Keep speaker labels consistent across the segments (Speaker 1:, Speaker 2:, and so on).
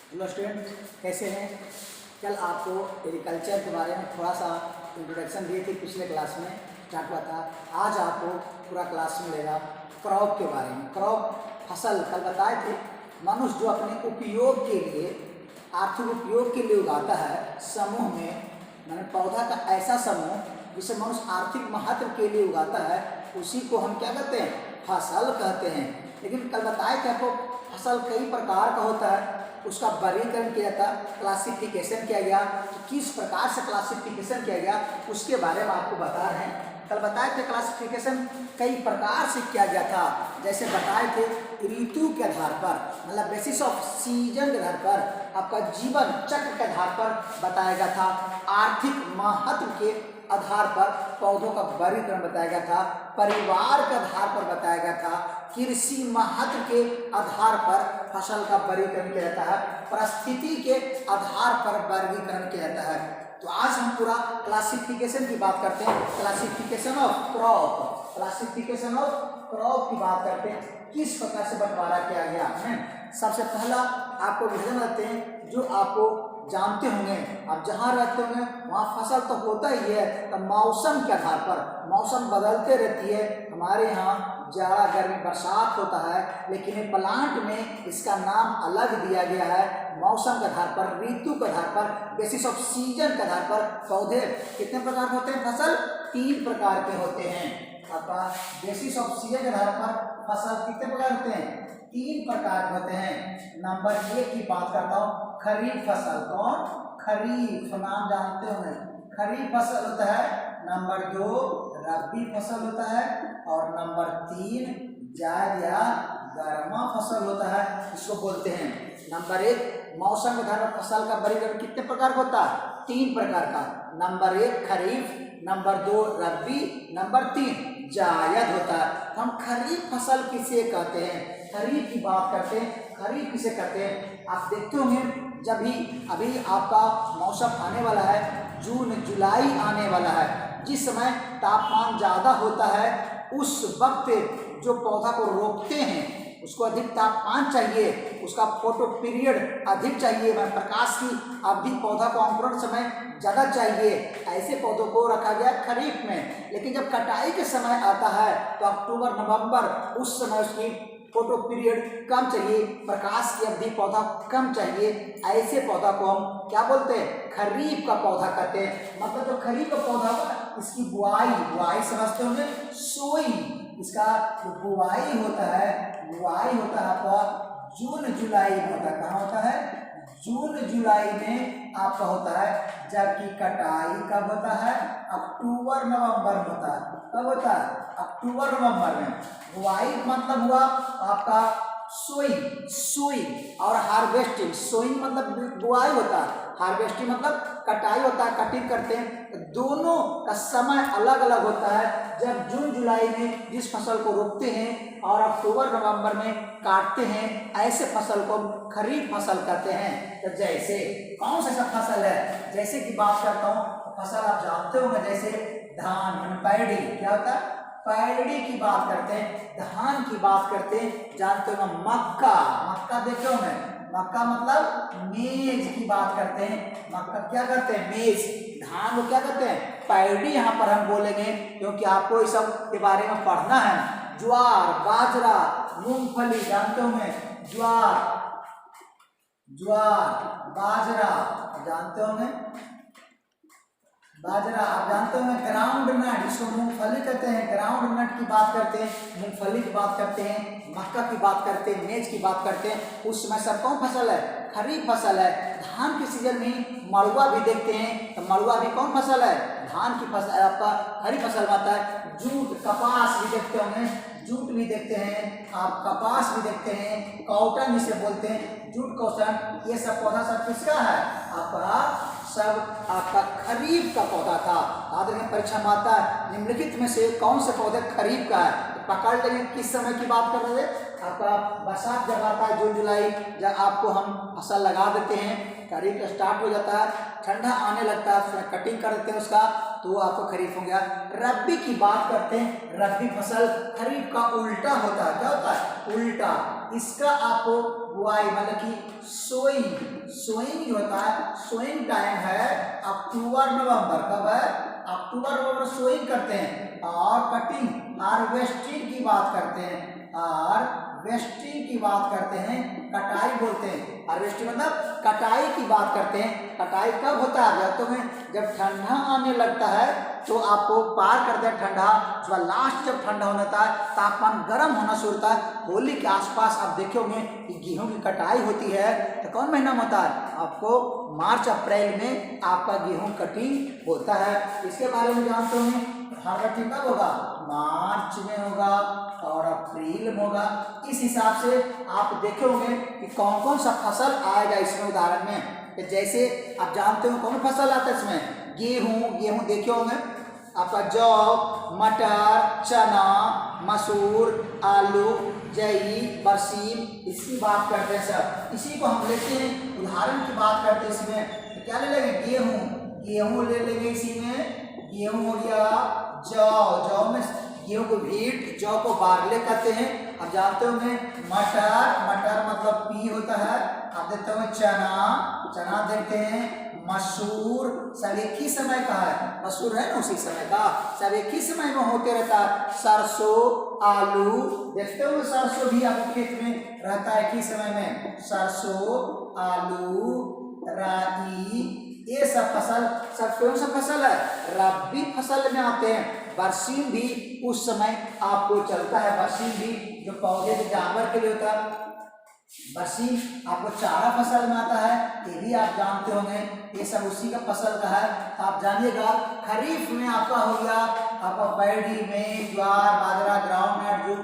Speaker 1: Hello student, कैसे हैं? कल आपको एग्रीकल्चर के बारे में थोड़ा सा इंट्रोडक्शन दिए थे, पिछले क्लास में स्टार्ट हुआ था। आज आपको पूरा क्लास मिलेगा क्रॉप के बारे में। क्रॉप फसल कल बताए थे, मनुष्य जो अपने उपयोग के लिए, आर्थिक उपयोग के लिए उगाता है समूह में, मैंने पौधा का ऐसा समूह जिसे मनुष्य आर्थिक महत्व के लिए उगाता है, उसी को हम क्या कहते हैं? फसल कहते हैं। लेकिन कल बताए थे आपको फसल कई प्रकार का होता है, उसका वर्गीकरण किया जाता, क्लासिफिकेशन किया गया, तो किस प्रकार से क्लासिफिकेशन किया गया उसके बारे में आपको बता रहे हैं। कल बताए थे क्लासिफिकेशन कई प्रकार से किया गया था, जैसे बताए थे ऋतु के आधार पर, मतलब बेसिस ऑफ सीजन के आधार पर, आपका जीवन चक्र के आधार पर बताया गया था, आर्थिक महत्व के आधार पर पौधों का वर्गीकरण बताया गया था, परिवार के आधार पर बताया गया था, कृषि महत्व के आधार पर फसल का वर्गीकरण किया जाता है, परिस्थिति के आधार पर वर्गीकरण किया जाता है। तो आज हम पूरा क्लासिफिकेशन की बात करते हैं, classification of crop, classification of crop की बात करते हैं, किस प्रकार से बंटवारा किया गया है। सबसे पहला आपको विजन रहते हैं, जो आपको जानते होंगे, आप जहाँ रहते होंगे वहाँ फसल तो होता ही है, तो मौसम के आधार पर मौसम बदलते रहती है। हमारे यहाँ जाड़ा गर्मी बरसात होता है, लेकिन ये प्लांट में इसका नाम अलग दिया गया है, मौसम के आधार पर, ऋतु के आधार पर, बेसिस ऑफ सीजन के आधार पर। पौधे कितने प्रकार के होते हैं? फसल 3 प्रकार के होते हैं। आपका बेसिस ऑफ सीजन के आधार पर फसल कितने प्रकार होते हैं? 3 प्रकार के होते हैं। नंबर 1 की बात करता हूँ, खरीफ फसल। कौन? खरीफ, नाम जानते होंगे, खरीफ फसल होता है। नंबर 2 रबी फसल होता है, और नंबर 3 जायद या गर्मा फसल होता है, इसको बोलते हैं। नंबर 1 मौसम के आधार पर फसल का वर्गीकरण कितने प्रकार का होता है? 3 प्रकार का। नंबर 1 खरीफ, नंबर 2 रबी, नंबर 3 जायद होता है। हम खरीफ फसल किसे कहते हैं? खरीफ की बात करते हैं, खरीफ किसे कहते हैं? आप देखते होंगे जब भी अभी आपका मौसम आने वाला है, जून जुलाई आने वाला है, जिस समय तापमान ज़्यादा होता है उस वक्त जो पौधा को रोपते हैं उसको अधिक तापमान चाहिए, उसका फोटो पीरियड अधिक चाहिए, प्रकाश की अवधि, पौधा को अंकुरण समय ज़्यादा चाहिए, ऐसे पौधों को रखा गया खरीफ में। लेकिन जब कटाई के समय आता है तो अक्टूबर नवंबर, उस समय उसकी फोटो पीरियड कम चाहिए, प्रकाश की अवधि पौधा कम चाहिए, ऐसे पौधा को हम क्या बोलते हैं? खरीफ का पौधा कहते हैं। मतलब जो खरीफ का पौधा होगा इसकी बुआई समझते होंगे, सोइंग, इसका जो बुआई होता है आपका जून जुलाई में होता है। कहाँ होता है? जून जुलाई में आपका होता है, जबकि कटाई कब होता है? अक्टूबर नवंबर में होता है। कब होता है? अक्टूबर नवंबर में। बुआई मतलब हुआ आपका सोइंग और हार्वेस्टिंग। सोइंग मतलब बुआई होता है, हार्वेस्टिंग मतलब कटाई होता है, कटिंग करते हैं। दोनों का समय अलग अलग होता है। जब जून जुलाई में जिस फसल को रोपते हैं और अक्टूबर नवंबर में काटते हैं, ऐसे फसल को खरीफ फसल कहते हैं। तो जैसे कौन सा फसल है, जैसे कि बात करता हूँ, फसल आप जानते होंगे, जैसे धान, पैडी, क्या होता है? पैडी की बात करते हैं, धान की बात करते हैं, जानते हो मक्का देखे होंगे, मक्का मतलब मेज की बात करते हैं। मक्का क्या करते हैं? मेज। धान को क्या कहते हैं? पैडी यहाँ पर हम बोलेंगे, क्योंकि आपको इस सब के बारे में पढ़ना है। ज्वार, बाजरा, मूंगफली, जानते होंगे, ज्वार, बाजरा जानते होंगे, बाजरा आप जानते होंगे, ग्राउंड नट, जिसको मूंगफली कहते हैं, ग्राउंड नट की बात करते हैं, मूंगफली की बात करते हैं, मक्का की बात करते हैं, मेज की बात करते हैं। उस समय सब कौन फसल है? खरीफ फसल है। धान के सीजन में मड़ुआ भी देखते हैं, तो मड़ुआ भी कौन फसल है? धान की फसल, आपका खरीफ फसल आता है। जूट, कपास भी देखते होंगे, जूट भी देखते हैं आप, कपास भी देखते हैं, कॉटन जिसे बोलते हैं, जूट, कॉटन, ये सब पौधा सब किसका है? आपका खरीफ का पौधा था। याद रखें, परीक्षा में आता है निम्नलिखित में से कौन से पौधे खरीफ का है, तो पकड़ लेंगे किस समय की बात कर रहे थे। आपका बरसात जब आता है जून जुलाई, जब आपको हम फसल लगा देते हैं, खरीफ स्टार्ट हो जाता है, ठंडा आने लगता है, उसमें कटिंग कर देते हैं उसका, तो आपको खरीफ हो गया। रबी की बात करते हैं, रबी फसल खरीफ का उल्टा होता है। क्या होता है? उल्टा। इसका आपको बुआई मतलब कि सोइंग होता है। सोइंग टाइम है अक्टूबर नवंबर। कब है? अक्टूबर नवंबर सोइंग करते हैं। और कटिंग हार्वेस्टिंग की बात करते हैं। हार्वेस्टिंग की बात करते हैं, कटाई बोलते हैं। हार्वेस्टिंग मतलब कटाई की बात करते हैं। कटाई कब होता है? जब ठंडा आने लगता है तो आपको पार करते हैं ठंडा, उसका लास्ट जब ठंडा होता है, तापमान गर्म होना शुरू होता है, होली के आसपास आप देखे होंगे कि गेहूं की कटाई होती है। तो कौन महीना में होता है? आपको मार्च अप्रैल में आपका गेहूं कटिंग होता है। इसके बारे में जानते होंगे। हार्वेस्टिंग कब होगा? मार्च में होगा और अप्रैल में होगा। इस हिसाब से आप देखे होंगे कि कौन कौन सा फसल आएगा इसमें। उदाहरण में जैसे आप जानते हो कौन फसल आता है इसमें? गेहूं देखे होंगे आपका, जौ, मटर, चना, मसूर, आलू, जई, बरसीम, इसकी बात करते हैं सब। इसी को हम लेते हैं, उदाहरण की बात करते हैं इसमें। तो क्या ले लेंगे? गेहूं ले लेंगे। इसी में गेहूं हो गया। जौ में गेहूं को भीट, जौ को बारले कहते हैं। अब जानते होंगे मटर मतलब पी होता है। आप देखते होंगे चना देखते हैं। मसूर सब एक ही समय का है। मसूर है ना उसी समय का, सब एक ही समय में होते रहता है। सरसों, आलू देखते हो, सरसों भी आपके खेत में रहता है एक ही समय में। सरसों, आलू, राई, ये सब फसल सब कौन सा फसल है? रबी फसल में आते हैं। बरसीम भी उस समय आपको चलता है। बरसीम भी जो पौधे के जानवर के लिए होता है। बरसीम आपको चारा फसल में आता है, ये भी आप जानते होंगे। ये सब उसी का फसल का है। आप जानिएगा खरीफ में आपका हो गया आपका पैडी में ज्वार, बाजरा, ग्राउंडनट, जो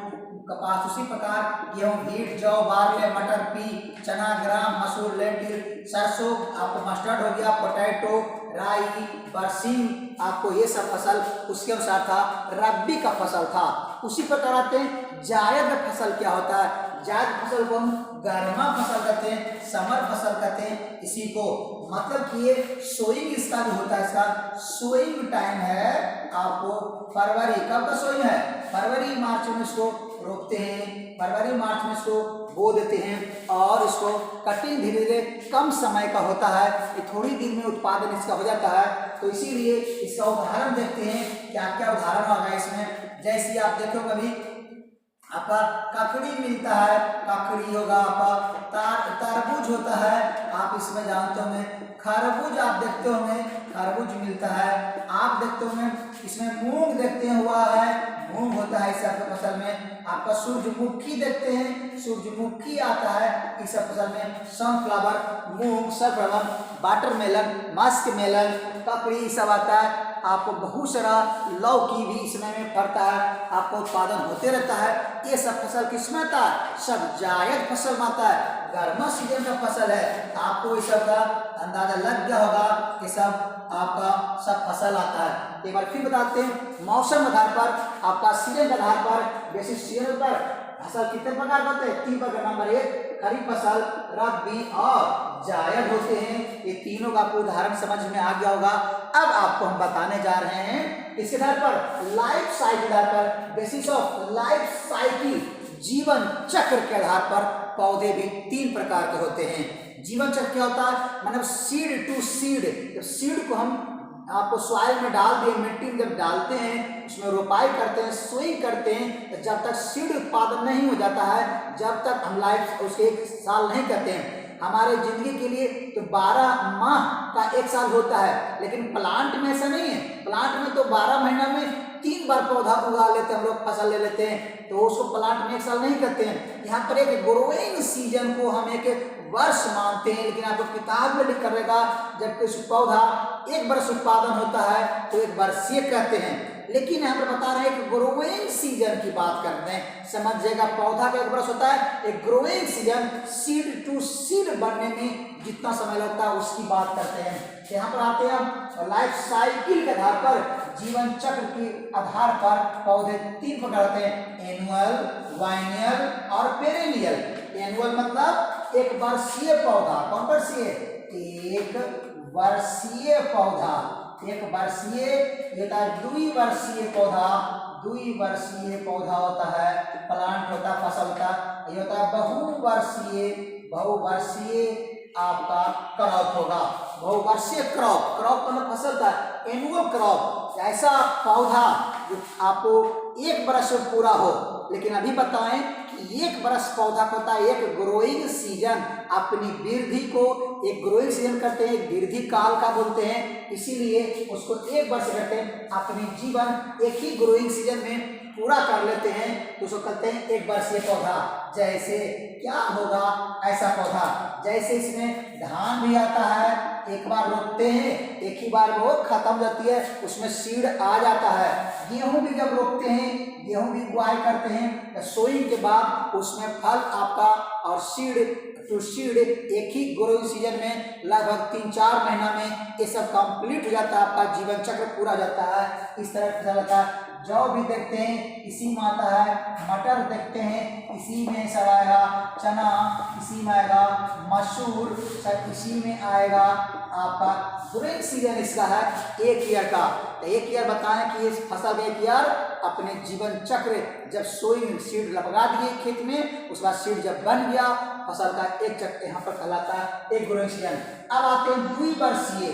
Speaker 1: कपास, उसी प्रकार गेहूं, भीट, जौ, बारले, मटर, पी, चना, ग्राम, मसूर, लेंटिल, सरसों, आपको मस्टर्ड हो गया, पोटैटो, राई, बरसीम, आपको ये सब फसल उसके अनुसार था, रबी का फसल था। उसी प्रकार आते हैं जायद फसल। क्या होता है जायद फसल को? हम गर्मा फसल कहते हैं, समर फसल कहते हैं इसी को। मतलब कि ये सोइंग इसका जो होता है, इसका सोइंग टाइम है आपको फरवरी। कब का सोइंग है? फरवरी मार्च में इसको रोपते हैं। फरवरी मार्च में इसको बो देते हैं और इसको कटिंग धीरे धीरे कम समय का होता है। ये थोड़ी दिन में उत्पादन इसका हो जाता है। तो इसीलिए इसका उदाहरण देखते हैं। क्या क्या उदाहरण होगा इसमें? जैसे आप देखो कभी आपका ककड़ी मिलता है, ककड़ी होगा आपका, तरबूज होता है, आप इसमें जानते होंगे। खरबूज आप देखते होंगे, खरबूज मिलता है। आप देखते होंगे इसमें मूंग देखते हुआ है, मूंग होता है इस सब फसल में। आपका सूरजमुखी देखते हैं, सूरजमुखी आता है इस सब फसल में। सनफ्लावर, मूंग, सरफ्लावर, वाटरमेलन, मस्क मेलन, ककड़ी सब आता है। आपको बहुत सारा लौकी भी इसमें में पड़ता है, आपको उत्पादन होते रहता है। ये सब फसल किसमें आता है? सब जायद फसल में आता है, गर्मा सीजन का फसल है। आपको इस सब का अंदाजा लग गया होगा कि सब आपका सब फसल आता है। एक बार फिर बताते हैं, मौसम आधार पर, आपका सीजन के आधार पर, बेसिक सीजन पर फसल कितने प्रकार के होते हैं? 3 प्रकार। नंबर 1 खरीफ फसल, रबी और जायद होते हैं। ये तीनों का आपको उदाहरण समझ में आ गया होगा। अब आपको हम बताने जा रहे हैं इसके आधार पर, लाइफ साइकिल आधार पर, बेसिस ऑफ लाइफ साइकिल, जीवन चक्र के आधार पर पौधे भी 3 प्रकार के होते हैं। जीवन चक्र क्या होता है? मतलब सीड टू सीड। जब सीड को हम आपको सॉइल में डाल दिए, मिट्टी में जब डालते हैं, उसमें रोपाई करते हैं, सोइंग करते हैं, तो जब तक सीड उत्पादन नहीं हो जाता है, जब तक हम लाइफ उसके 1 साल नहीं करते हैं। हमारे जिंदगी के लिए तो 12 माह का 1 साल होता है, लेकिन प्लांट में ऐसा नहीं है। प्लांट में तो 12 महीना में 3 बार पौधा उगा लेते हैं, हम लोग फसल ले लेते हैं, तो उसको प्लांट में 1 साल नहीं करते हैं। यहाँ पर एक ग्रोइंग सीजन को हम एक वर्ष मानते हैं, लेकिन आपको किताब में लिखा रहेगा जब कोई पौधा 1 वर्ष उत्पादन होता है तो 1 वर्षीय कहते हैं। लेकिन यहाँ पर बता रहे हैं कि ग्रोइंग सीजन की बात करते हैं। समझिएगा, पौधा का 1 वर्ष होता है, एक growing season seed to seed बनने में जितना समय लगता है उसकी बात करते हैं। यहाँ पर आते हैं हम लाइफ साइकिल के आधार पर, जीवन चक्र के आधार पर पौधे 3 प्रकार होते हैं, एनुअल, बाइनियल और पेरेनियल। एनुअल मतलब 1 वर्षीय पौधा। कौन वर्षीय? 1 वर्षीय पौधा। 1 वर्षीय होता है। 2 वर्षीय पौधा, 2 वर्षीय पौधा होता है, प्लांट होता है, फसल होता है। ये होता है बहुवर्षीय बहुवर्षीय आपका क्रॉप होगा। बहुवर्षीय क्रॉप, क्रॉप मतलब फसल का, एनुअल क्रॉप, ऐसा पौधा जो आपको एक बरस में पूरा हो। लेकिन अभी बताएं कि एक बरस पौधा होता है, एक ग्रोइंग सीजन, अपनी वृद्धि को एक ग्रोइंग सीजन करते हैं, एक वृद्धि काल का बोलते हैं, इसीलिए उसको एक वर्ष करते हैं। अपनी जीवन एक ही ग्रोइंग सीजन में पूरा कर लेते हैं तो उसको कहते हैं एक वर्षीय पौधा। जैसे क्या होगा ऐसा पौधा, जैसे इसमें धान भी आता है, एक बार रोपते हैं, एक ही बार वो खत्म हो जाती है, उसमें सीड आ जाता है। गेहूं भी जब रोपते हैं, गेहूं भी बुआई करते हैं, सोइंग के बाद उसमें फल आपका और सीड टू सीड एक ही ग्रोइंग सीजन में लगभग 3-4 महीना में ये सब कंप्लीट हो जाता है, आपका जीवन चक्र पूरा हो जाता है। इस तरह से लगता है। जौ भी देखते हैं इसी में आता है, मटर देखते हैं इसी में सब आएगा, चना इसी में आएगा, मसूर सब इसी में आएगा। आपका ग्रोइंग सीजन इसका है एक ईयर का। तो एक ईयर बताएं कि इस फसल का एक ईयर अपने जीवन चक्र, जब सोइंग सीड लगा दिए खेत में, उसका सीड जब बन गया, फसल का एक चक्र यहाँ पर कहलाता है एक ग्रोइंग सीजन। अब आते हैं द्विवर्षीय।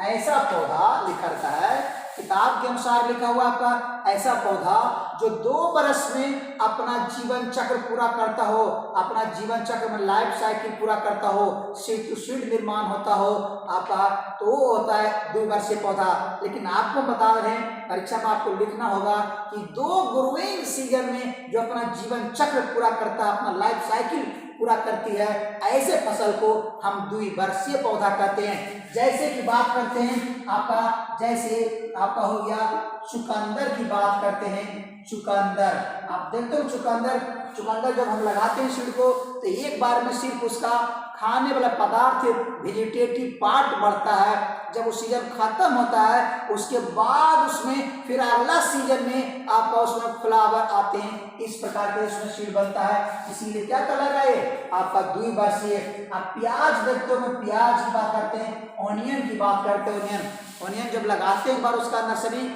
Speaker 1: ऐसा पौधा लिखा रहता है, किताब के अनुसार लिखा हुआ आपका ऐसा पौधा जो 2 बरस में अपना जीवन चक्र पूरा करता हो, अपना जीवन चक्र में लाइफ साइकिल पूरा करता हो, सीड टू सीड निर्माण होता हो आपका, तो वो होता है द्विवर्षीय पौधा। लेकिन आपको बता रहे हैं, परीक्षा में आपको लिखना होगा कि 2 ग्रोइंग सीजन में जो अपना जीवन चक्र पूरा करता है, अपना लाइफ साइकिल पूरा करती है, ऐसे फसल को हम द्विवर्षीय पौधा कहते हैं। जैसे कि बात करते हैं आपका, जैसे आपका हो गया चुकंदर की बात करते हैं। चुकंदर आप देखते हो, चुकंदर जब हम लगाते हैं सीड को, तो एक बार में सिर्फ उसका खाने वाला पदार्थ वेजिटेटिव पार्ट बढ़ता है। जब वो सीजन खत्म होता है, उसके बाद उसमें फिर अगला सीजन में आपका उसमें फ्लावर आते हैं, इस प्रकार के उसमें सीड बनता है। इसीलिए क्या कहलाएगा ये आपका द्विवर्षीय। आप प्याज देखते हो, प्याज की बात करते हैं, ऑनियन की बात करते हैं। ऑनियन जब लगाते हैं एक बार उसका नर्सरी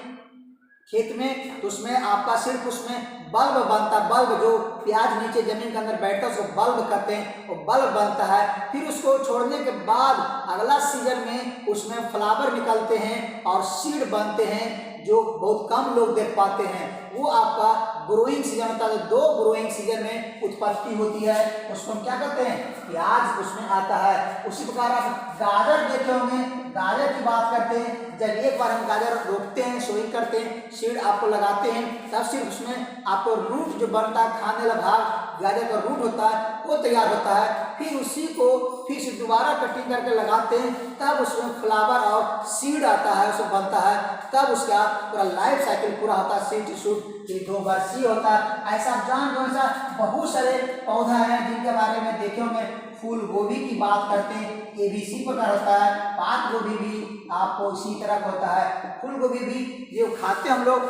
Speaker 1: खेत में, तो उसमें आपका सिर्फ उसमें बल्ब बनता है। बल्ब जो प्याज नीचे जमीन के अंदर बैठता है उसको बल्ब कहते हैं, वो बल्ब बनता है। फिर उसको छोड़ने के बाद अगला सीजन में उसमें फ्लावर निकलते हैं और सीड बनते हैं, जो बहुत कम लोग देख पाते हैं। वो आपका ग्रोइंग सीजन होता है। 2 ग्रोइंग सीजन में उत्पत्ति होती है, उसको हम क्या कहते हैं, प्याज उसमें आता है। उसी प्रकार आप गाजर देखे होंगे, गाजर की बात करते हैं। जब एक बार हम गाजर रोपते हैं, सोइंग करते हैं, सीड आपको लगाते हैं, तब सिर्फ उसमें आपको रूट जो बनता है, खाने वाला भाग गाजर का रूट होता है, वो तैयार होता है। फिर उसी को फिर से दोबारा कटिंग करके लगाते हैं, तब उसमें फ्लावर और सीड आता है, उसमें बनता है, तब उसका पूरा लाइफ साइकिल पूरा होता है। सीड टू सीड 2 वर्षीय होता है। ऐसा जान लो, ऐसा बहुत सारे पौधा हैं जिनके बारे में देखे होंगे। फूल गोभी की बात करते हैं, ये भी इसी प्रकार होता है। पात गोभी भी आपको इसी तरह का होता है। फूल गोभी भी जो खाते हम लोग,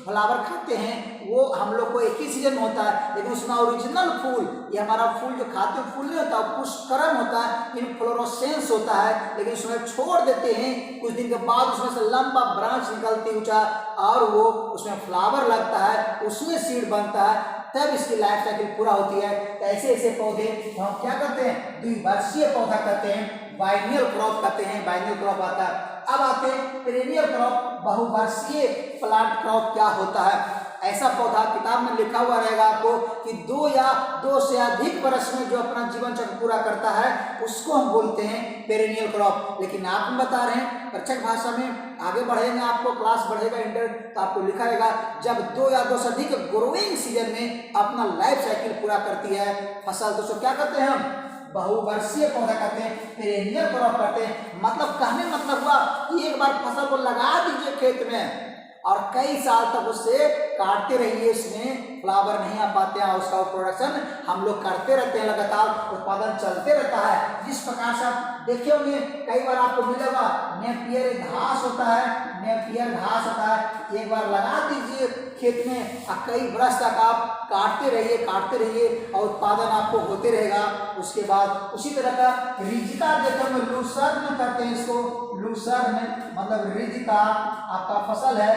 Speaker 1: फ्लावर खाते हैं, वो हम लोग को एक ही सीजन में होता है, लेकिन उसमें ओरिजिनल फूल, ये हमारा फूल जो खाते हैं फूल नहीं होता, पुष्पकरण होता है, इनफ्लोरोसेंस होता है। लेकिन उसमें छोड़ देते हैं, कुछ दिन के बाद उसमें से लंबा ब्रांच निकलती ऊंचा और वो उसमें फ्लावर लगता है, उसमें सीड बनता है, तब इसकी लाइफ साइकिल पूरा होती है। ऐसे ऐसे पौधे को हम क्या कहते हैं, द्विवर्षीय पौधा कहते हैं, बाइनियल क्रॉप कहते हैं। बाइनियल क्रॉप आता है। अब आते हैं पेरेनियल क्रॉप, बहुवर्षीय प्लांट क्रॉप क्या होता है। ऐसा पौधा किताब में लिखा हुआ रहेगा आपको कि 2 या 2 से अधिक वर्ष में जो अपना जीवन चक्र पूरा करता है, उसको हम बोलते हैं पेरेनियल क्रॉप। लेकिन आप बता रहे हैं कक्षक भाषा में आगे बढ़ेंगे, आपको क्लास बढ़ेगा इंटर, तो आपको लिखा रहेगा जब 2 या 2 से अधिक ग्रोइंग सीजन में अपना लाइफ साइकिल पूरा करती है फसल, तो उसको क्या कहते हैं हम, बहुवर्षीय पौधा कहते हैं, पेरेनियल क्रॉप कहते हैं। मतलब कहने मतलब हुआ कि एक बार फसल को लगा दीजिए खेत में और कई साल तक उससे काटते रहिए, इसमें फ्लावर नहीं आ पाते हैं, उसका प्रोडक्शन हम लोग करते रहते हैं, लगातार उत्पादन चलते रहता है। जिस प्रकार से आप देखे होंगे, कई बार आपको मिलेगा नेपियर घास होता है, नेपियर घास होता है, एक बार लगा दीजिए खेत में और कई वर्ष तक आप काटते रहिए और उत्पादन आपको होते रहेगा। उसके बाद उसी तरह का रिजिका देखते होंगे, लूसर्न कहते हैं इसको, लूसर्न मतलब रिजिका आपका फसल है,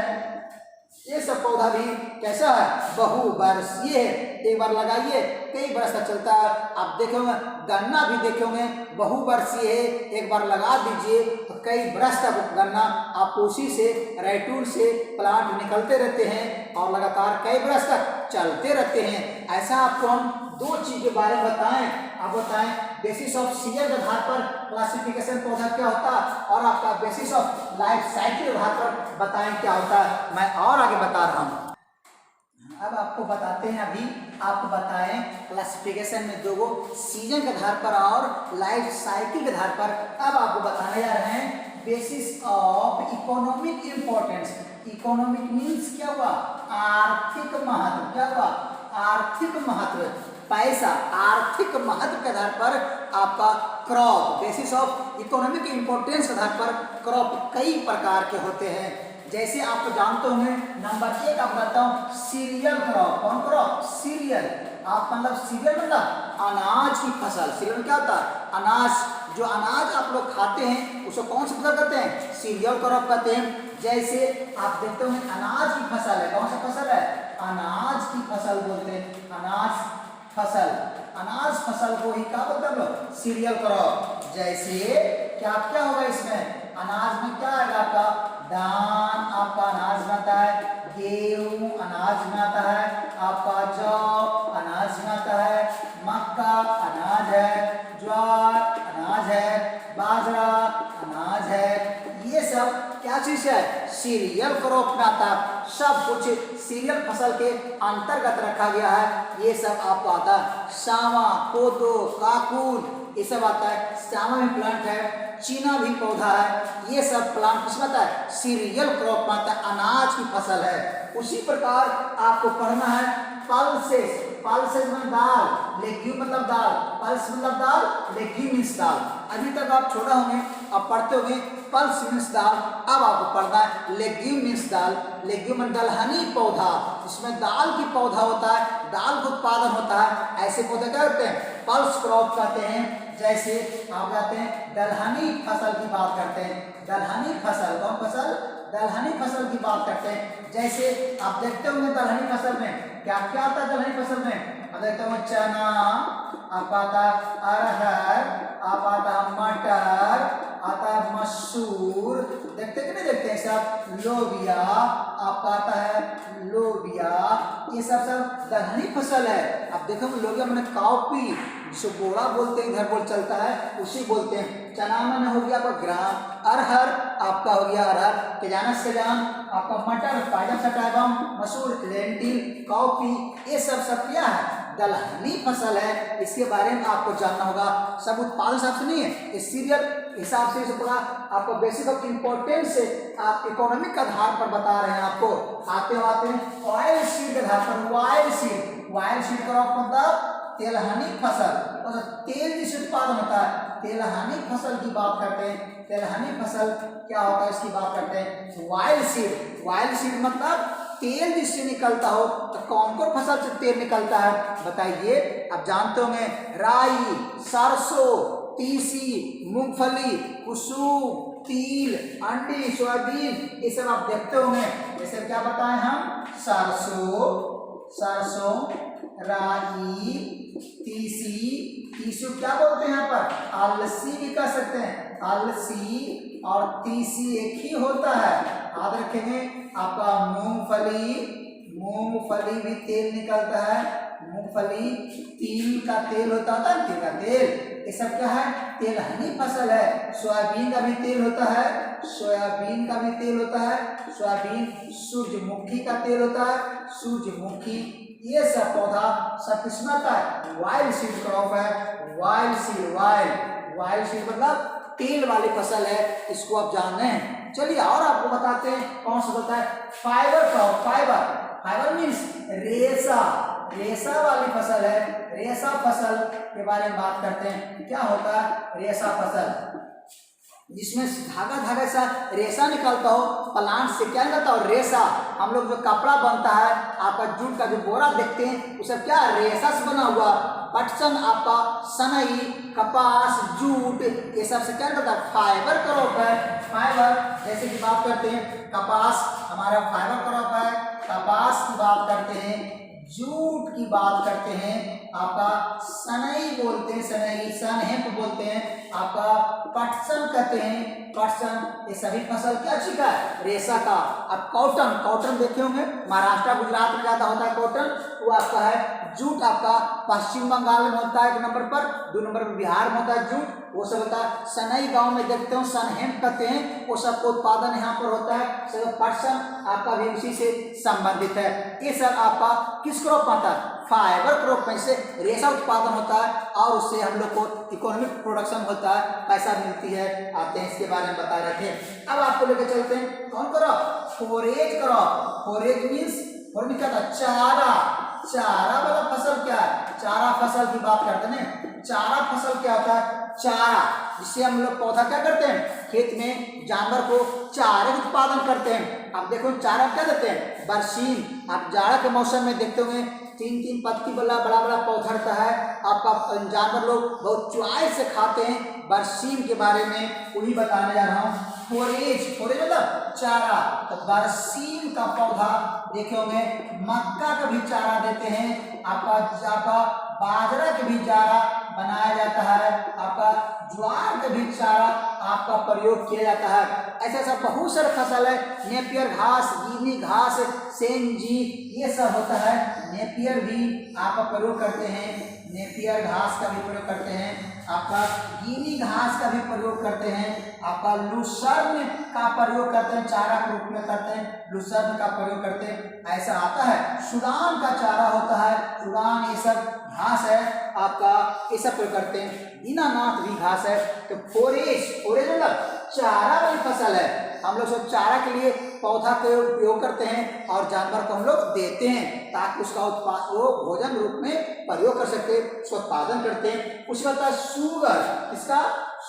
Speaker 1: ये सब पौधा भी कैसा है, बहुवर्षीय है। एक बार लगाइए कई बरस तक चलता है। आप देखेंगे गन्ना भी देखेंगे बहुवर्षीय है, एक बार लगा दीजिए तो कई बरस तक गन्ना आप उसी से रैटून से प्लांट निकलते रहते हैं और लगातार कई बरस तक चलते रहते हैं। ऐसा आपको हम दो चीज के बारे में बताएं। आप बताएं बेसिस ऑफ सीजन के आधार पर क्लासिफिकेशन पौधा क्या होता है और आपका बेसिस ऑफ लाइफ साइकिल के आधार पर बताएं क्या होता है। मैं और आगे बता रहा हूं। अब आपको बताते हैं, अभी आपको बताएं क्लासिफिकेशन में दो सीजन के आधार पर और लाइफ साइकिल के आधार पर। अब आपको बताने जा रहे हैं basis of economic importance. Economic means क्या हुआ, आर्थिक महत्व। क्या हुआ, आर्थिक महत्व। पैसा आर्थिक महत्व के आधार पर आपका crop, basis of economic importance के आधार पर क्रॉप कई प्रकार के होते हैं। जैसे आप जानते होंगे नंबर एक आप बताता हूँ सीरियल क्रॉप। कौन क्रॉप, सीरियल। आप मतलब सीरियल मतलब अनाज की फसल। सीरियल क्या होता है, अनाज। जो अनाज आप लोग खाते हैं उसको कौन सी फसल कहते हैं, सीरियल क्रॉप कहते हैं। जैसे आप देखते होंगे अनाज की फसल है, कौन सा फसल है, अनाज की फसल बोलते हैं, अनाज फसल। अनाज फसल को ही क्या बोलते हैं लोग, सीरियल क्रॉप। जैसे क्या क्या होगा इसमें, अनाज में क्या आएगा आपका, धान आपका अनाज में आता है, गेहूं अनाज में आता है, आपका जौ अनाज में आता है, मक्का अनाज है, ज्वार अनाज है, बाजरा अनाज है। ये सब क्या चीज है, सीरियल क्रॉप में आता है। सब कुछ सीरियल फसल के अंतर्गत रखा गया है। ये सब आपको आता है, सावा, कोदो, काकूल ये सब आता है। सावा में प्लांट है, चीना भी पौधा है। ये सब प्लांट किसमें आता है, सीरियल क्रॉप में आता है, अनाज की फसल है। उसी प्रकार आपको पढ़ना है पल्सेस। पल्सेस मतलब दाल, लेग्यूम मतलब दाल, पल्स मतलब दाल, लेग्यूम मीन्स दाल। अभी तक आप छोड़ा होंगे, आप पढ़ते होंगे पल्स मीन्स दाल। अब आपको पढ़ना है लेग्यूम मीन्स दाल। लेग्यूम दलहनी पौधा, इसमें दाल की पौधा होता है, दाल का उत्पादन होता है। ऐसे पौधे क्या होते हैं, पल्स क्रॉप कहते हैं। जैसे आप कहते हैं दलहनी फसल की बात करते हैं, दलहनी फसल। कौन फसल, दलहनी फसल की बात करते हैं। जैसे आप देखते होंगे दलहनी फसल में क्या क्या आता है, दलहनी फसल में आप देखते होंगे चना, आप आता है अरहर, आप आता है मटर, आता है मसूर, देखते कि नहीं देखते हैं सब, लोबिया आपका आता है, लोबिया। ये सब दलहनी फसल है। आप देखो लोबिया मैंने काउपी जिसे बोरा बोलते हैं, इधर बोल चलता है उसी बोलते हैं। चना मन हो गया आपका ग्राम, अरहर आपका हो गया अरहर, तेजाना सेजान आपका मटर, पायदम सटाइबम, मसूर लेंटिल, काउपी, ये सब क्या है, दलहनी फसल है। इसके बारे में आपको जानना होगा। सब उत्पादन हिसाब से नहीं है, इस सीरियल हिसाब से पूरा आपको बेसिक ऑफ इंपॉर्टेंस से आप इकोनॉमिक के आधार पर बता रहे हैं। आपको आते हैं ऑयल सीड के आधार पर। Oil seed, oil seed crop मतलब तेलहनी फसल, और तेल जिस उत्पादन होता है तेलहनी फसल की बात करते हैं। तेलहनी फसल क्या होता है इसकी बात करते हैं। ऑयल सीड, ऑयल सीड मतलब तेल जिससे निकलता हो। तो कौन कौन फसल से तेल निकलता है बताइए। आप जानते होंगे राई, सरसों, तीसी, मूंगफली, कुसुम, तिल, अंडी, सोयाबीन, ये सब आप देखते होंगे। जैसे क्या बताएं हम, सरसों, राई, तीसी, तीसू क्या बोलते हैं यहाँ पर, अलसी भी कह सकते हैं। अलसी और तीसी एक ही होता है, याद रखेंगे। आपका मूंगफली भी तेल निकलता है। मूंगफली तिल का तेल होता है, तिल का तेल। ये सब क्या है, तेलहनी फसल है। सोयाबीन का भी तेल होता है, सोयाबीन का भी तेल होता है। सोयाबीन, सूरजमुखी का तेल होता है, सूरजमुखी। ये सब पौधा सब किस्म का है, वाइल्ड सीड क्रॉप है। वाइल्ड सीड मतलब तेल वाली फसल है, इसको आप जान रहे हैं। चलिए और आपको बताते हैं कौन सा होता है, फाइबर क्रॉप। फाइबर मीन्स रेशा वाली फसल है। रेशा फसल के बारे में बात करते हैं। क्या होता है रेशा फसल, जिसमें धागा सा रेशा निकलता हो। प्लांट से क्या निकलता हो, रेशा। हम लोग जो कपड़ा बनता है, आपका जूट का जो बोरा देखते हैं, वो सब क्या रेशा से बना हुआ। पटसन आपका सनई, कपास, जूट, ये सब से क्या निकलता है, फाइबर क्रॉप है। फाइबर जैसे कि बात करते हैं, कपास हमारा फाइबर क्रॉप है। कपास की बात करते हैं, जूट की बात करते हैं, आपका सनई बोलते हैं, सनई सनहेप बोलते हैं, आपका पटसन कहते हैं, पटसन, ये सभी फसल क्या चीज का है? रेशा का। अब कॉटन, कॉटन देखे होंगे महाराष्ट्र गुजरात में ज्यादा होता है कॉटन, वो आपका है जूट। आपका पश्चिम बंगाल में होता है 1 नंबर पर, 2 नंबर पर बिहार में होता है जूट, वो सब होता है। सनई गांव में देखते हो सनहेप कहते हैं, वो सब उत्पादन यहाँ पर होता है। सब पटसन आपका भी उसी से संबंधित है। ये सब आपका किस क्रॉप में आता है? फाइबर क्रॉप में से रेशा उत्पादन होता है और उससे हम लोग को इकोनॉमिक प्रोडक्शन होता है, पैसा मिलती है। आते हैं इसके बारे में बता रहे थे। अब आपको लेकर चलते हैं कौन crop? Forage crop. Forage means forage क्या था? चारा। चारा वाला फसल क्या है? चारा फसल की बात करते हैं। चारा फसल क्या होता है? चारा, जिससे हम लोग पौधा क्या करते हैं? खेत में जानवर को चारे उत्पादन करते हैं। अब देखो चारा क्या देते हैं? बरसीम। आप जाड़ा के मौसम में देखते होंगे 3-3 पत्ती वाला बड़ा बड़ा पौधा रहता है, आपका जानवर लोग बहुत चॉइस से खाते हैं। बरसीम के बारे में वही बताने जा रहा हूँ। फोरेज, फोरेज मतलब चारा, तो बरसीम का पौधा देखे होंगे। मक्का का भी चारा देते हैं, आपका बाजरा के भी चारा बनाया जाता है, आपका ज्वार का भी चारा आपका प्रयोग किया जाता है। ऐसा ऐसा बहुत सारे फसल है। नेपियर घास, गीली घास, सेंजी, ये सब होता है। नेपियर भी आप प्रयोग करते हैं, नेपियर घास का भी प्रयोग करते हैं, आपका गीली घास का भी प्रयोग करते हैं, आपका लूसर्न का प्रयोग करते हैं, चारा के रूप में करते हैं, लूसर्न का प्रयोग करते हैं। ऐसा आता है। सूडान का चारा होता है, सूडान, ये सब घास है आपका, ये सब प्रयोग करते हैं। दीनानाथ भी घास है। तो फोरेज, फोरेज मतलब चारा वाली फसल है। हम लोग सब चारा के लिए पौधा का उपयोग करते हैं और जानवर को हम लोग देते हैं ताकि उसका वो भोजन रूप में प्रयोग कर सकते, उसका उत्पादन करते हैं। उसके बाद शुगर, इसका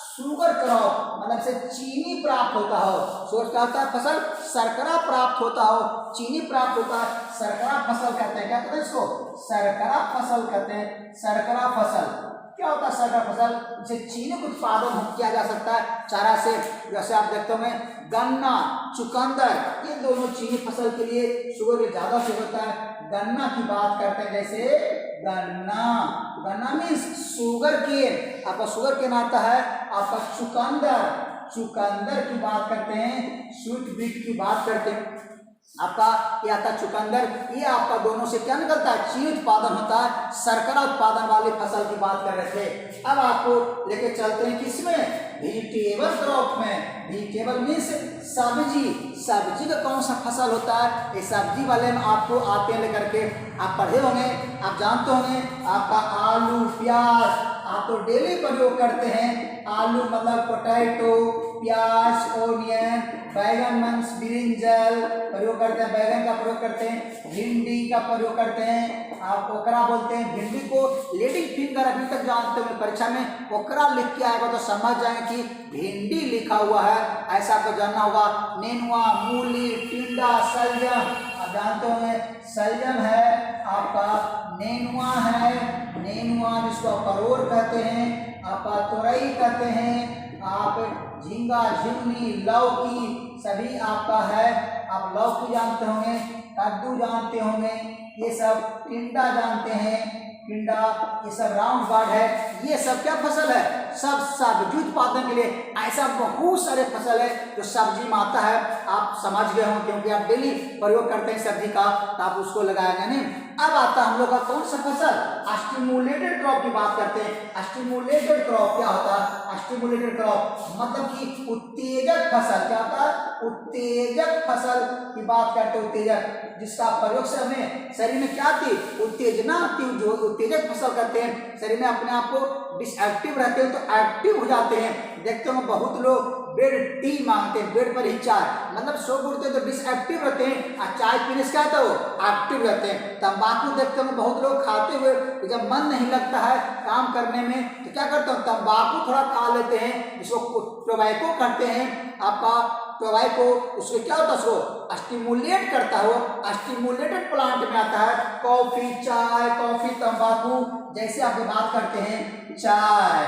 Speaker 1: शुगर क्रॉप मतलब से चीनी प्राप्त होता हो। शुगर क्या होता है? फसल शर्करा प्राप्त होता हो, चीनी प्राप्त होता है, शर्करा फसल कहते हैं। क्या कहते हैं इसको? शर्करा फसल कहते हैं। शर्करा फसल क्या होता है? शर्करा फसल, जिसे चीनी का उत्पादन किया जा सकता है चारा से। जैसे आप देखते होंगे गन्ना, चुकंदर, ये दोनों चीनी फसल के लिए शुगर ज्यादा से होता है। गन्ना की बात करते हैं, जैसे गन्ना, गन्ना मीन्स शुगर केन, आपका शुगर केन आता है। आपका चुकंदर, चुकंदर की बात करते हैं, स्वीट बीट की बात करते हैं। आपका ये आता है चुकंदर, ये आपका दोनों से क्या निकलता है? चीनी उत्पादन होता है। शर्करा उत्पादन वाली फसल की बात कर रहे थे। अब आपको लेके चलते हैं किसमें? वेजिटेबल क्रॉप में। वेजिटेबल मीन्स सब्जी। सब्जी का कौन सा फसल होता है? ये सब्जी वाले में आपको आते हैं लेकर के, आप पढ़े होंगे, आप जानते होंगे। आपका आलू, प्याज आप तो डेली प्रयोग करते हैं। आलू मतलब पोटैटो, प्याज, ओनियन, बैगन मंस ब्रिंजल प्रयोग करते हैं, बैगन का प्रयोग करते हैं, भिंडी का प्रयोग करते हैं। आप ओकरा बोलते हैं। भिंडी को लेडिंग फिंगर अभी तक जानते हो, परीक्षा में ओकरा लिख के आएगा तो समझ जाएंगे कि भिंडी लिखा हुआ है, ऐसा आपको जानना होगा। नेनुआ, मूली, टिंडा, सलजम आप जानते होंगे, सलजम है आपका, नेनुआ है, नेनुआ जिसको परोर कहते हैं, आप तोरई कहते हैं, आप झींगा, झिंगनी, लौकी सभी आपका है। आप लौकी जानते होंगे, कद्दू जानते होंगे, ये सब टिंडा जानते हैं, टिंडा ये सब राउंड बार्ड है। ये सब क्या फसल है? सब सब्जी उत्पादन के लिए। ऐसा बहुत सारे फसल है जो सब्जी में आता है। आप समझ गए होंगे क्योंकि आप डेली प्रयोग करते हैं सब्जी का, तो आप उसको लगाया नहीं। अब आता है हम लोग का कौन सा फसल? स्टिमुलेटेड क्रॉप की बात करते हैं। स्टिमुलेटेड क्रॉप क्या होता है? स्टिमुलेटेड क्रॉप मतलब कि उत्तेजक फसल। क्या होता है? उत्तेजक फसल की बात करते हैं। उत्तेजक जिसका प्रयोग से हमें शरीर में क्या आती? उत्तेजना आती। जो उत्तेजक फसल करते हैं शरीर में अपने आप को डिसएक्टिव रहते हैं तो एक्टिव हो जाते हैं। देखते हो बहुत लोग बेड टी मांगते हैं, बेड पर ही चाय, मतलब सो उठते हैं तो डिसएक्टिव रहते हैं और चाय पीने से क्या होता है? वो एक्टिव रहते हैं। तंबाकू देखते हैं बहुत लोग खाते हुए जब मन नहीं लगता है काम करने में तो क्या करते हैं? तंबाकू थोड़ा खा लेते हैं, जिसको टोबैको करते हैं। आपका टोबैको उसको क्या होता है? उसको स्टिमुलेट करता है, वो स्टिमुलेटेड प्लांट में आता है। कॉफी, चाय, कॉफी, तंबाकू जैसे आप बात करते हैं चाय,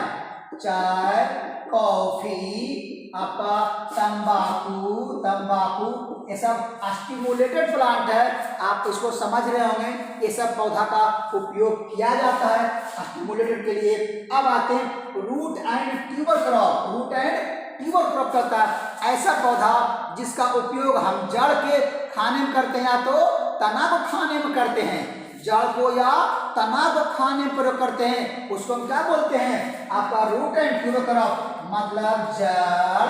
Speaker 1: चाय, कॉफी, आपका तंबाकू, तंबाकू ये सब स्टिमुलेटेड प्लांट है, आप इसको समझ रहे होंगे। ये सब पौधा का उपयोग किया जाता है स्टिमुलेटेड के लिए। अब आते हैं root and tuber crop. Root and tuber crop करता है ऐसा पौधा जिसका उपयोग हम जड़ के खाने में करते हैं या तो तना को खाने में करते हैं। जड़ को या तना को खाने में प्रयोग करते हैं, उसको हम क्या बोलते हैं? आपका रूट एंड ट्यूबर क्रॉप मतलब जड़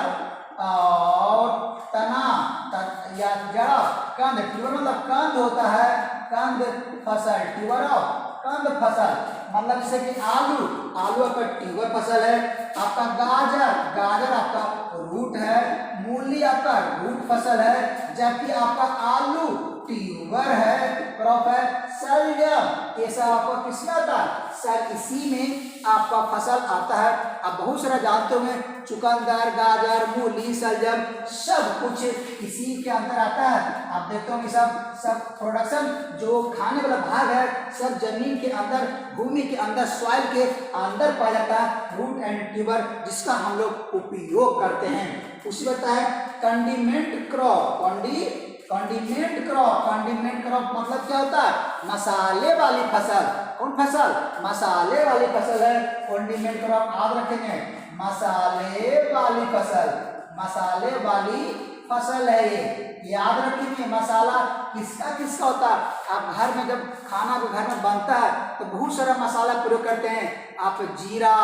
Speaker 1: और तना या जड़, कंद, ट्यूबर मतलब कंद होता है, कंद फसल, ट्यूबर कंद फसल मतलब जैसे कि आलू, आलू आपका ट्यूबर फसल है। आपका गाजर, गाजर आपका रूट है। मूली आपका रूट फसल है, जबकि आपका आलू ट्यूबर है, क्रॉप है। शलजम ये सब आपका किसमें आता है? सर इसी में आपका फसल आता है। अब बहुत सारा जानते होंगे, चुकंदर, गाजर, मूली, शलजम सब कुछ इसी के अंदर आता है। आप देखते होंगे सब प्रोडक्शन जो खाने वाला भाग है सब जमीन के अंदर, भूमि के अंदर, सॉइल के अंदर पाया जाता है, रूट एंड ट्यूबर, जिसका हम लोग उपयोग करते हैं। उसी बताए कंडीमेंट क्रॉप। कंडीमेंट क्रॉप, कंडीमेंट क्रॉप मतलब क्या होता है? मसाले वाली फसल। कौन फसल? मसाले वाली फसल है कंडीमेंट क्रॉप। याद रखेंगे, मसाले वाली फसल, मसाले वाली फसल है ये, याद रखेंगे। मसाला किसका किसका होता है? आप घर में जब खाना को घर में बनता है तो बहुत सारा मसाला प्रयोग करते हैं। आप जीरा,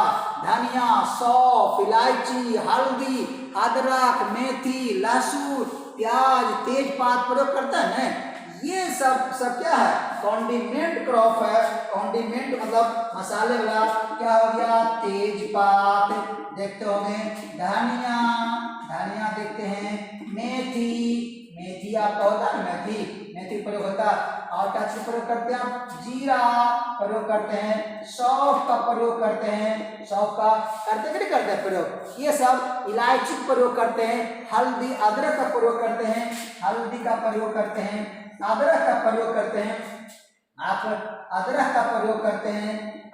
Speaker 1: धनिया, सौंफ, इलायची, हल्दी, अदरक, मेथी, लहसुन, प्याज, तेजपात प्रयोग करते हैं ना। ये सब क्या है? कॉन्डिमेंट क्रॉप है। कॉन्डिमेंट मतलब मसाले वाला। क्या हो गया? तेजपात देखते होंगे, धनिया, धनिया देखते हैं, मेथी, मेथी आपका होता है, मेथी प्रयोग होता है। और क्या चीज प्रयोग करते हैं आप? जीरा प्रयोग करते हैं, सौंफ का प्रयोग करते हैं, सौंफ का करते कि नहीं करते प्रयोग? ये सब इलायची प्रयोग करते हैं, हल्दी, अदरक का प्रयोग करते हैं, हल्दी का प्रयोग करते हैं, अदरक का प्रयोग करते हैं, आप अदरक का प्रयोग करते हैं,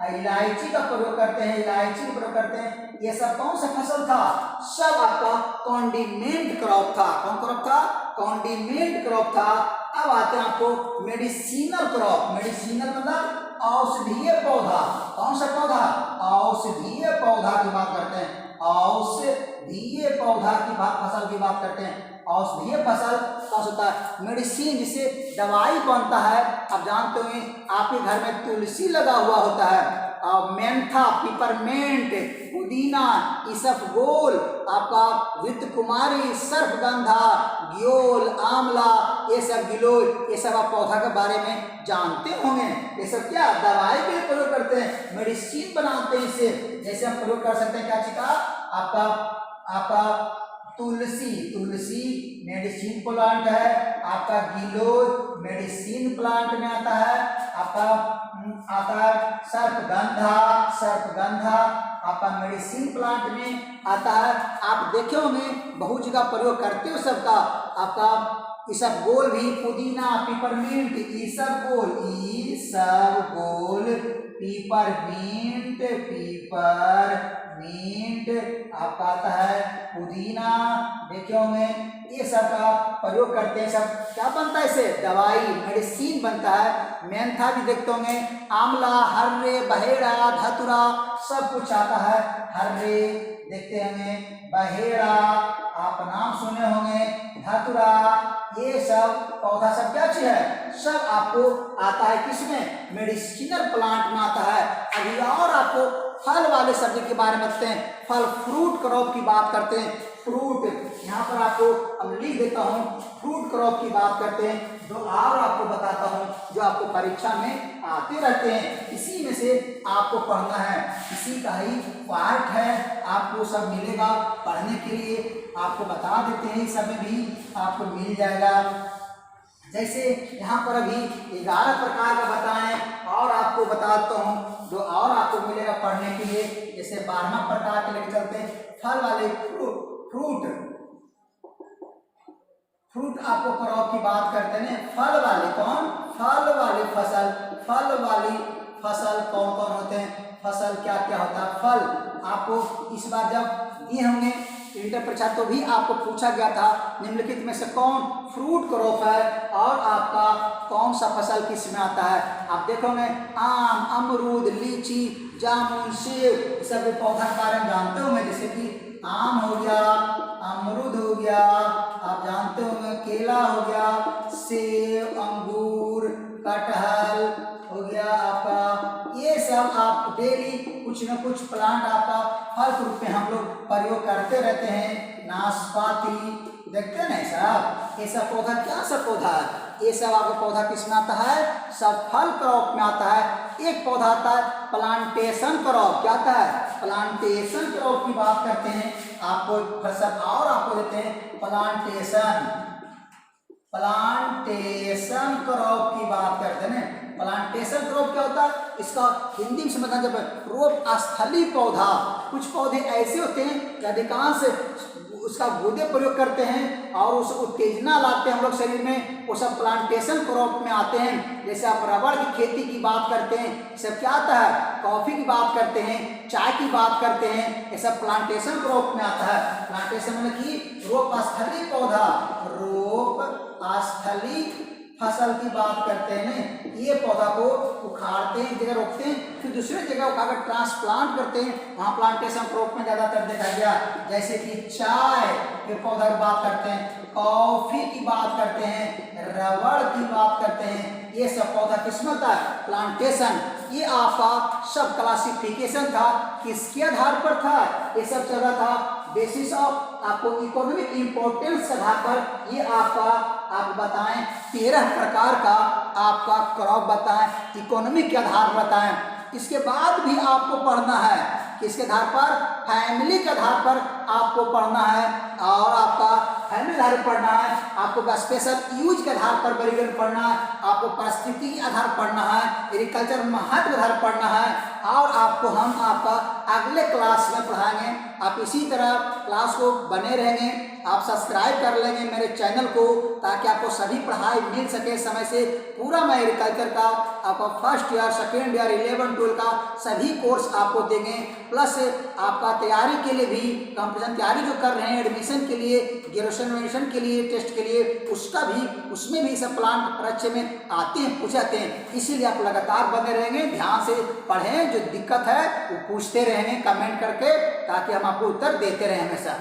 Speaker 1: इलायची का प्रयोग करते हैं, इलायची का प्रयोग करते हैं। ये सब कौन सा फसल था? सब आपका कॉन्डिमेंट क्रॉप था। कौन क्रॉप था? कॉन्डिमेंट क्रॉप था। अब आते हैं आपको मेडिसिनल क्रॉप। मेडिसिनल मतलब औषधीय पौधा। कौन सा पौधा? औषधीय पौधा की बात करते हैं। औषधीय पौधा की फसल की बात करते हैं। औषधीय फसल का होता है मेडिसिन, जिसे दवाई बनता है। आप जानते होंगे आपके घर में तुलसी लगा हुआ होता है, और मेंथा, पिपरमेंट, पुदीना, इसबगोल, आपका घृतकुमारी, सर्पगंधा, ग्योल, आंवला, ये सब गिलोय, ये सब आप पौधा के बारे में जानते होंगे। ये सब क्या दवाई के लिए प्रयोग करते हैं, मेडिसिन बनाते हैं इसे। जैसे हम प्रयोग कर सकते हैं क्या चीज का? आपका तुलसी, तुलसी मेडिसिन प्लांट है। आपका गिलोय मेडिसिन प्लांट में आता है। आपका आता है सर्पगंधा, सर्पगंधा आपका मेडिसिन प्लांट में आता है। आप देखे होंगे बहुत जगह प्रयोग करते हो सबका। आपका इसबगोल भी, पुदीना, पिपरमिंट, इसबगोल, पिपरमिंट, आपका आता है पुदीना, देखे होंगे ये सब का प्रयोग करते हैं। सब क्या बनता है? इसे दवाई, मेडिसिन बनता है। मेंथा भी देखते होंगे, आंवला, हर्रे, बहेड़ा, धतुरा सब कुछ आता है। हर्रे देखते होंगे, बहेड़ा आप नाम सुने होंगे, धतुरा, ये सब पौधा सब क्या चीज है? सब आपको आता है किसमें? मेडिसिनल प्लांट में आता है। अभी और आपको फल वाले सब्जी के बारे में बताते हैं। फल, फ्रूट क्रॉप की बात करते हैं। फ्रूट यहाँ पर आपको अब लिख देता हूँ, फ्रूट क्रॉप की बात करते हैं। जो और आपको बताता हूँ, जो आपको परीक्षा में आते रहते हैं, इसी में से आपको पढ़ना है, इसी का ही पार्ट है। आपको सब मिलेगा पढ़ने के लिए, आपको बता देते हैं, सब में भी आपको मिल जाएगा। जैसे यहाँ पर अभी 11 प्रकार का बताएं, और आपको बताता हूँ जो और आपको मिलेगा पढ़ने के लिए। जैसे 12वां प्रकार के लेकर चलते हैं, फल वाले फ्रूट आपको क्रॉप की बात करते हैं। फल वाले कौन? फल वाली फसल, फल वाली फसल कौन कौन होते हैं? फसल क्या क्या होता है? फल आपको इस बार जब दिए होंगे इंटर परीक्षा तो भी आपको पूछा गया था निम्नलिखित में से कौन फ्रूट क्रॉप है और आपका कौन सा फसल किस में आता है। आप देखोगे आम, अमरूद, लीची, जामुन, सेब सब पौधा के बारे में जानते होंगे, जैसे कि आम हो गया, अमरूद हो गया, आप जानते होंगे केला हो गया, सेब, अंगूर, कटहल हो गया आपका। ये सब आप डेली कुछ न कुछ प्लांट आपका फल के रूप में हम लोग प्रयोग करते रहते हैं। नाशपाती देखते हैं ना साहब, ये सब पौधा क्या सब पौधा है, ये सब आपका पौधा किस में आता है, सब फल क्रॉप में आता है। एक पौधा आता है प्लांटेशन क्रॉप, क्या आता है, प्लांटेशन क्रॉप की बात करते हैं। आपको फसल और आपको देते हैं प्लांटेशन क्रॉप की बात करते हैं। प्लांटेशन क्रॉप क्या होता है, इसका हिंदी में समझना जब रोप स्थलीय पौधा, कुछ पौधे ऐसे होते हैं कि अधिकांश उसका गुदे प्रयोग करते हैं और उस उत्तेजना लाते हैं हम लोग शरीर में, वो सब प्लांटेशन क्रॉप में आते हैं। जैसे आप रबड़ की खेती की बात करते हैं, सब क्या आता है, कॉफी की बात करते हैं, चाय की बात करते हैं, ये सब प्लांटेशन क्रॉप में आता है। प्लांटेशन मतलब कि रोप स्थलीय पौधा, रोप स्थलीय फसल की बात करते हैं। ये पौधा को उखाड़ते हैं, जगह रोकते हैं, फिर दूसरे जगह उखाड़ ट्रांसप्लांट करते हैं, वहाँ प्लांटेशन क्रॉप में ज़्यादातर देखा गया। जैसे कि चाय के पौधा की बात करते हैं, कॉफी की बात करते हैं, रबड़ की बात करते हैं, ये सब पौधा किसमें होता है, प्लांटेशन। ये आपका सब क्लासिफिकेशन था, किसके आधार पर था, ये सब चल रहा था बेसिस ऑफ आपको इकोनॉमिक इंपॉर्टेंस के आधार पर। ये आपका आप बताएं 13 प्रकार का आपका क्रॉप बताएं, इकोनॉमिक के आधार पर बताएं। इसके बाद भी आपको पढ़ना है किसके आधार पर, फैमिली के आधार पर आपको पढ़ना है, और आपका फैमिली आधार पर पढ़ना है, आपको स्पेशल यूज के आधार पर वर्गीकरण पढ़ना है, आपको परिस्थिति के आधार पढ़ना है, एग्रीकल्चर महत्व के आधार पढ़ना है, और आपको हम आपका अगले क्लास में पढ़ाएंगे। आप इसी तरह क्लास को बने रहेंगे, आप सब्सक्राइब कर लेंगे मेरे चैनल को, ताकि आपको सभी पढ़ाई मिल सके समय से। पूरा मैं एग्रीकल्चर का आपका फर्स्ट ईयर, सेकेंड ईयर, 11, 12 का सभी कोर्स आपको देंगे। प्लस आपका तैयारी के लिए भी, कंपटीशन तैयारी जो कर रहे हैं एडमिशन के लिए, ग्रेजुएशन के लिए, टेस्ट के लिए, उसका भी, उसमें भी सब प्लांट परीक्षा में आते हैं, पूछाते हैं। इसीलिए आप लगातार बने रहेंगे, ध्यान से पढ़ें, जो दिक्कत है वो पूछते रहेंगे कमेंट करके, ताकि हम आपको उत्तर देते रहें हमेशा।